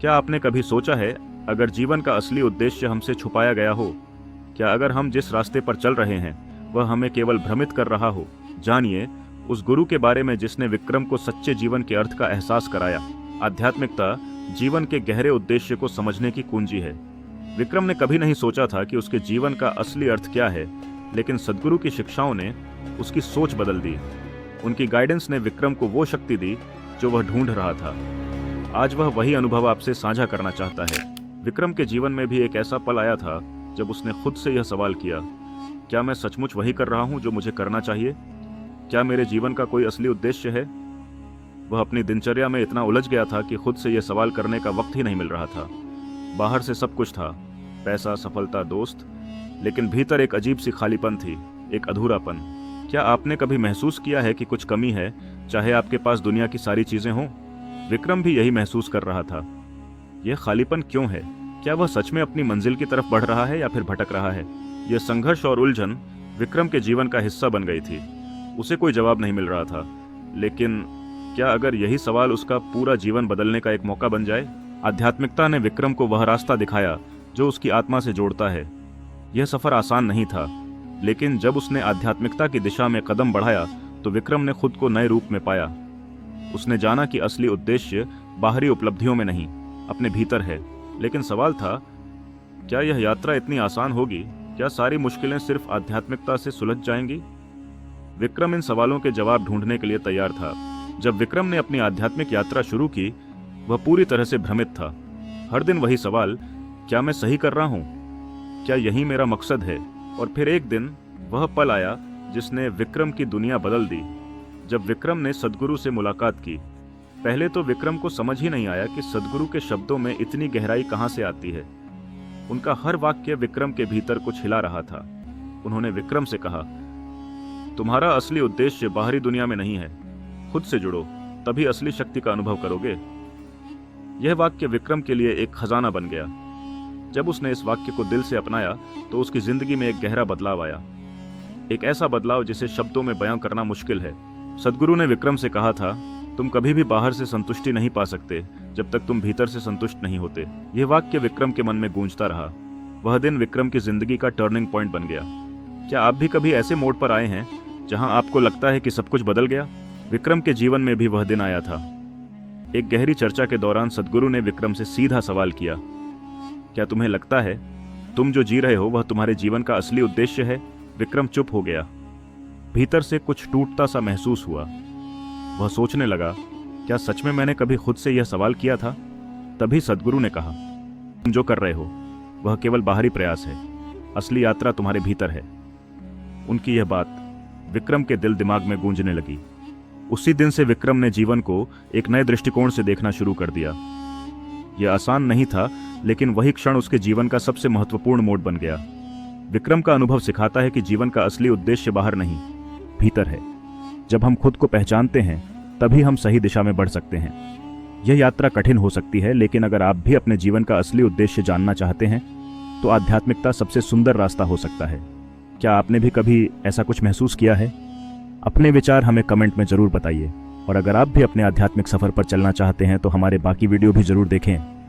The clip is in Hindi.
क्या आपने कभी सोचा है, अगर जीवन का असली उद्देश्य हमसे छुपाया गया हो? क्या अगर हम जिस रास्ते पर चल रहे हैं वह हमें केवल भ्रमित कर रहा हो? जानिए उस गुरु के बारे में जिसने विक्रम को सच्चे जीवन के अर्थ का एहसास कराया। आध्यात्मिकता जीवन के गहरे उद्देश्य को समझने की कुंजी है। विक्रम ने कभी नहीं सोचा था कि उसके जीवन का असली अर्थ क्या है, लेकिन सद्गुरु की शिक्षाओं ने उसकी सोच बदल दी। उनकी गाइडेंस ने विक्रम को वो शक्ति दी जो वह ढूंढ रहा था। आज वह वही अनुभव आपसे साझा करना चाहता है। विक्रम के जीवन में भी एक ऐसा पल आया था जब उसने खुद से यह सवाल किया, क्या मैं सचमुच वही कर रहा हूं जो मुझे करना चाहिए? क्या मेरे जीवन का कोई असली उद्देश्य है? वह अपनी दिनचर्या में इतना उलझ गया था कि खुद से यह सवाल करने का वक्त ही नहीं मिल रहा था। बाहर से सब कुछ था, पैसा, सफलता, दोस्त, लेकिन भीतर एक अजीब सी खालीपन थी, एक अधूरापन। क्या आपने कभी महसूस किया है कि कुछ कमी है, चाहे आपके पास दुनिया की सारी चीजें हों? विक्रम भी यही महसूस कर रहा था। यह खालीपन क्यों है? क्या वह सच में अपनी मंजिल की तरफ बढ़ रहा है या फिर भटक रहा है? यह संघर्ष और उलझन विक्रम के जीवन का हिस्सा बन गई थी। उसे कोई जवाब नहीं मिल रहा था, लेकिन क्या अगर यही सवाल उसका पूरा जीवन बदलने का एक मौका बन जाए? आध्यात्मिकता ने विक्रम को वह रास्ता दिखाया जो उसकी आत्मा से जोड़ता है। यह सफर आसान नहीं था, लेकिन जब उसने आध्यात्मिकता की दिशा में कदम बढ़ाया तो विक्रम ने खुद को नए रूप में पाया। उसने जाना कि असली उद्देश्य बाहरी उपलब्धियों में नहीं, अपने भीतर है। लेकिन सवाल था, क्या यह यात्रा इतनी आसान होगी? क्या सारी मुश्किलें सिर्फ आध्यात्मिकता से सुलझ जाएंगी? विक्रम इन सवालों के जवाब ढूंढने के लिए तैयार था। जब विक्रम ने अपनी आध्यात्मिक यात्रा शुरू की, वह पूरी तरह से भ्रमित था। हर दिन वही सवाल, क्या मैं सही कर रहा हूं? क्या यही मेरा मकसद है? और फिर एक दिन वह पल आया जिसने विक्रम की दुनिया बदल दी। जब विक्रम ने सद्गुरु से मुलाकात की, पहले तो विक्रम को समझ ही नहीं आया कि सद्गुरु के शब्दों में इतनी गहराई कहां से आती है। उनका हर वाक्य विक्रम के भीतर कुछ हिला रहा था। उन्होंने विक्रम से कहा, तुम्हारा असली उद्देश्य बाहरी दुनिया में नहीं है, खुद से जुड़ो, तभी असली शक्ति का अनुभव करोगे। यह वाक्य विक्रम के लिए एक खजाना बन गया। जब उसने इस वाक्य को दिल से अपनाया तो उसकी जिंदगी में एक गहरा बदलाव आया, एक ऐसा बदलाव जिसे शब्दों में बयां करना मुश्किल है। सद्गुरु ने विक्रम से कहा था, तुम कभी भी बाहर से संतुष्टि नहीं पा सकते जब तक तुम भीतर से संतुष्ट नहीं होते। यह वाक्य विक्रम के मन में गूंजता रहा। वह दिन विक्रम की जिंदगी का टर्निंग पॉइंट बन गया। क्या आप भी कभी ऐसे मोड़ पर आए हैं जहां आपको लगता है कि सब कुछ बदल गया? विक्रम के जीवन में भी वह दिन आया था। एक गहरी चर्चा के दौरान सद्गुरु ने विक्रम से सीधा सवाल किया, क्या तुम्हें लगता है तुम जो जी रहे हो वह तुम्हारे जीवन का असली उद्देश्य है? विक्रम चुप हो गया। भीतर से कुछ टूटता सा महसूस हुआ। वह सोचने लगा, क्या सच में मैंने कभी खुद से यह सवाल किया था? तभी सद्गुरु ने कहा, तुम जो कर रहे हो वह केवल बाहरी प्रयास है, असली यात्रा तुम्हारे भीतर है। उनकी यह बात विक्रम के दिल दिमाग में गूंजने लगी। उसी दिन से विक्रम ने जीवन को एक नए दृष्टिकोण से देखना शुरू कर दिया। यह आसान नहीं था, लेकिन वही क्षण उसके जीवन का सबसे महत्वपूर्ण मोड़ बन गया। विक्रम का अनुभव सिखाता है कि जीवन का असली उद्देश्य बाहर नहीं, भीतर है। जब हम खुद को पहचानते हैं तभी हम सही दिशा में बढ़ सकते हैं। यह यात्रा कठिन हो सकती है, लेकिन अगर आप भी अपने जीवन का असली उद्देश्य जानना चाहते हैं तो आध्यात्मिकता सबसे सुंदर रास्ता हो सकता है। क्या आपने भी कभी ऐसा कुछ महसूस किया है? अपने विचार हमें कमेंट में जरूर बताइए, और अगर आप भी अपने आध्यात्मिक सफर पर चलना चाहते हैं तो हमारे बाकी वीडियो भी जरूर देखें।